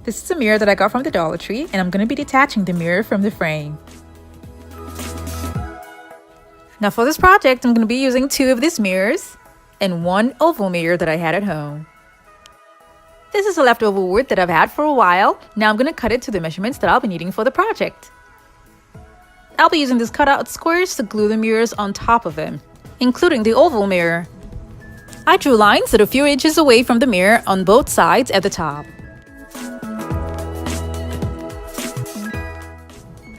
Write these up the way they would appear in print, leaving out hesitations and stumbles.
This is a mirror that I got from the Dollar Tree, and I'm going to be detaching the mirror from the frame. Now for this project, I'm going to be using 2 of these mirrors and 1 oval mirror that I had at home. This is a leftover wood that I've had for a while. Now I'm going to cut it to the measurements that I'll be needing for the project. I'll be using these cutout squares to glue the mirrors on top of them, including the oval mirror. I drew lines that are a few inches away from the mirror on both sides at the top.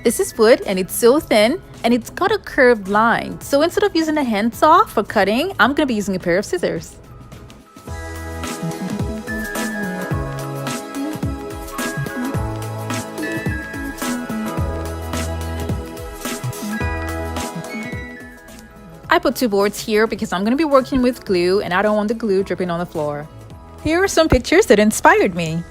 This is wood and it's so thin and it's got a curved line. So instead of using a handsaw for cutting, I'm going to be using a pair of scissors. I put 2 boards here because I'm going to be working with glue and I don't want the glue dripping on the floor. Here are some pictures that inspired me.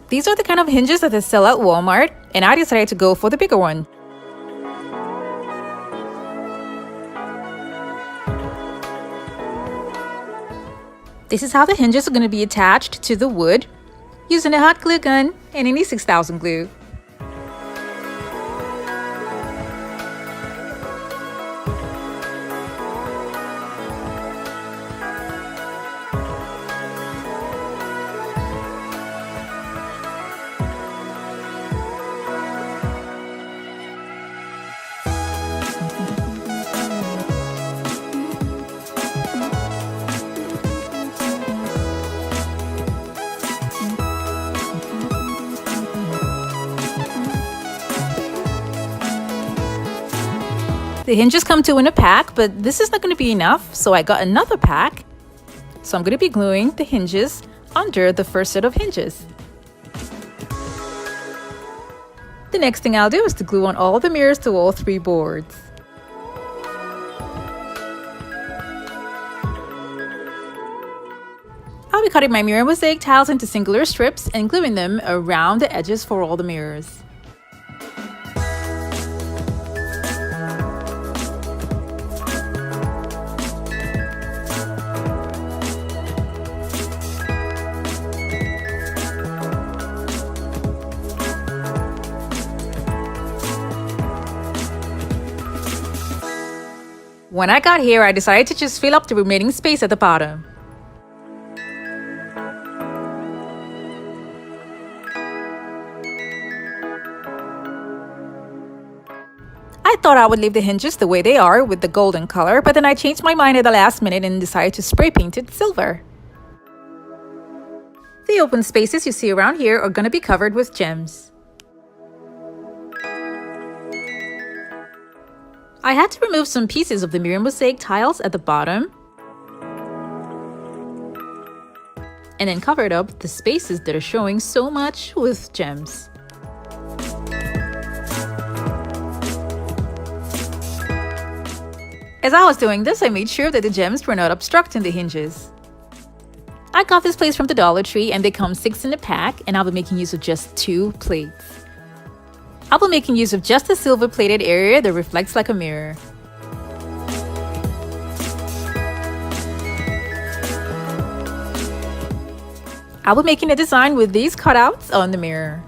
These are the kind of hinges that they sell at Walmart, and I decided to go for the bigger one. This is how the hinges are going to be attached to the wood using a hot glue gun and any 6000 glue. The hinges come 2 in a pack, but this is not going to be enough, so I got another pack. So I'm going to be gluing the hinges under the first set of hinges. The next thing I'll do is to glue on all the mirrors to all 3 boards. I'll be cutting my mirror mosaic tiles into singular strips and gluing them around the edges for all the mirrors. When I got here, I decided to just fill up the remaining space at the bottom. I thought I would leave the hinges the way they are with the golden color, but then I changed my mind at the last minute and decided to spray paint it silver. The open spaces you see around here are going to be covered with gems. I had to remove some pieces of the mirror mosaic tiles at the bottom and then covered up the spaces that are showing so much with gems. As I was doing this, I made sure that the gems were not obstructing the hinges. I got this place from the Dollar Tree and they come 6 in a pack, and I'll be making use of just 2 plates. I'll be making use of just a silver plated area that reflects like a mirror. I'll be making a design with these cutouts on the mirror.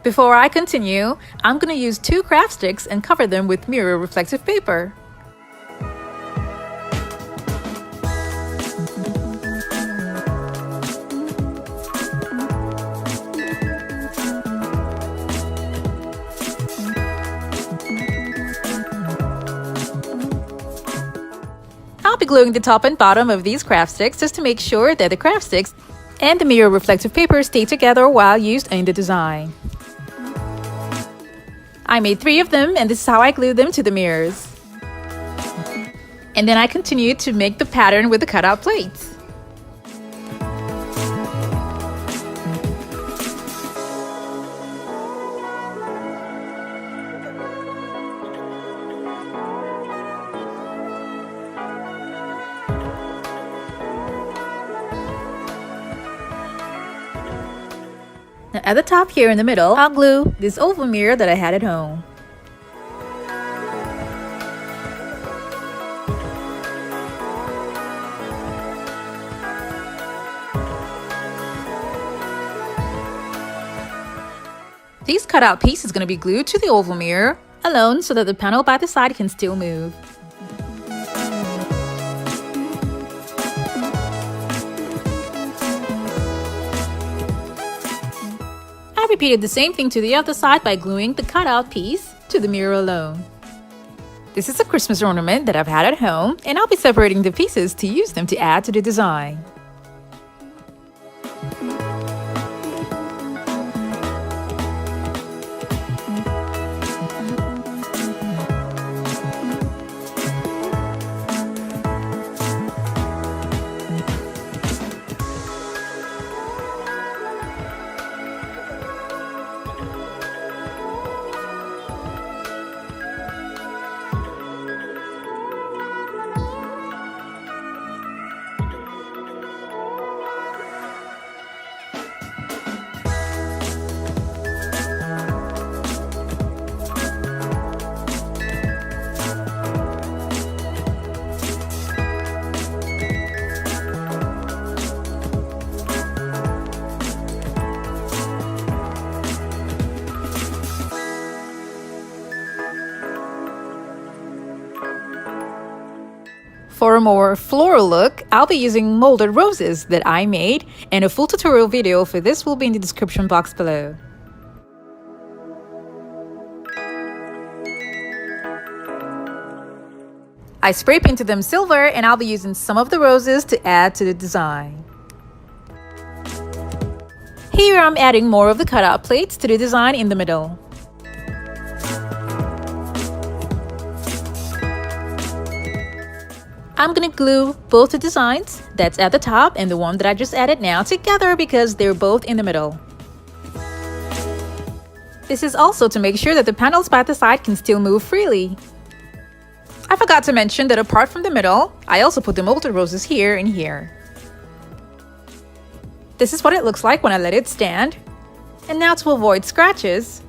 Before I continue, I'm going to use 2 craft sticks and cover them with mirror reflective paper. I'll be gluing the top and bottom of these craft sticks just to make sure that the craft sticks and the mirror reflective paper stay together while used in the design. I made 3 of them, and this is how I glued them to the mirrors. And then I continued to make the pattern with the cutout plates. At the top here in the middle, I'll glue this oval mirror that I had at home. This cutout piece is going to be glued to the oval mirror alone so that the panel by the side can still move. I repeated the same thing to the other side by gluing the cutout piece to the mirror alone. This is a Christmas ornament that I've had at home, and I'll be separating the pieces to use them to add to the design. For a more floral look, I'll be using molded roses that I made, and a full tutorial video for this will be in the description box below. I spray painted them silver, and I'll be using some of the roses to add to the design. Here I'm adding more of the cutout plates to the design in the middle. I'm gonna glue both the designs that's at the top and the one that I just added now together because they're both in the middle. This is also to make sure that the panels by the side can still move freely. I forgot to mention that apart from the middle, I also put the molded roses here and here. This is what it looks like when I let it stand. And now to avoid scratches,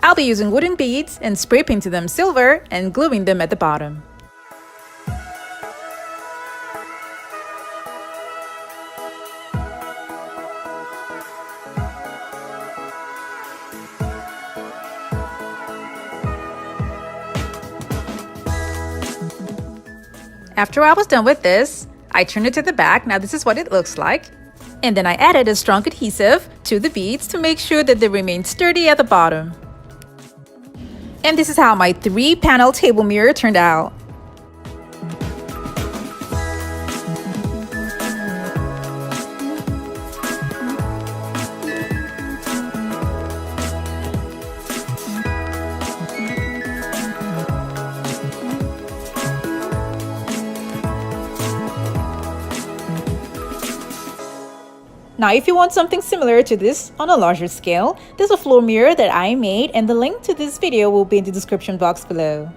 I'll be using wooden beads and spray painting them silver and gluing them at the bottom. After I was done with this, I turned it to the back. Now this is what it looks like. And then I added a strong adhesive to the beads to make sure that they remain sturdy at the bottom. And this is how my 3-panel table mirror turned out. Now, if you want something similar to this on a larger scale, there's a floor mirror that I made, and the link to this video will be in the description box below.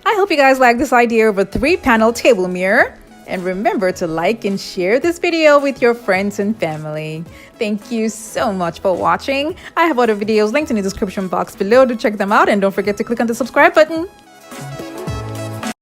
I hope you guys like this idea of a 3-panel table mirror. And remember to like and share this video with your friends and family. Thank you so much for watching. I have other videos linked in the description box below to check them out, and don't forget to click on the subscribe button.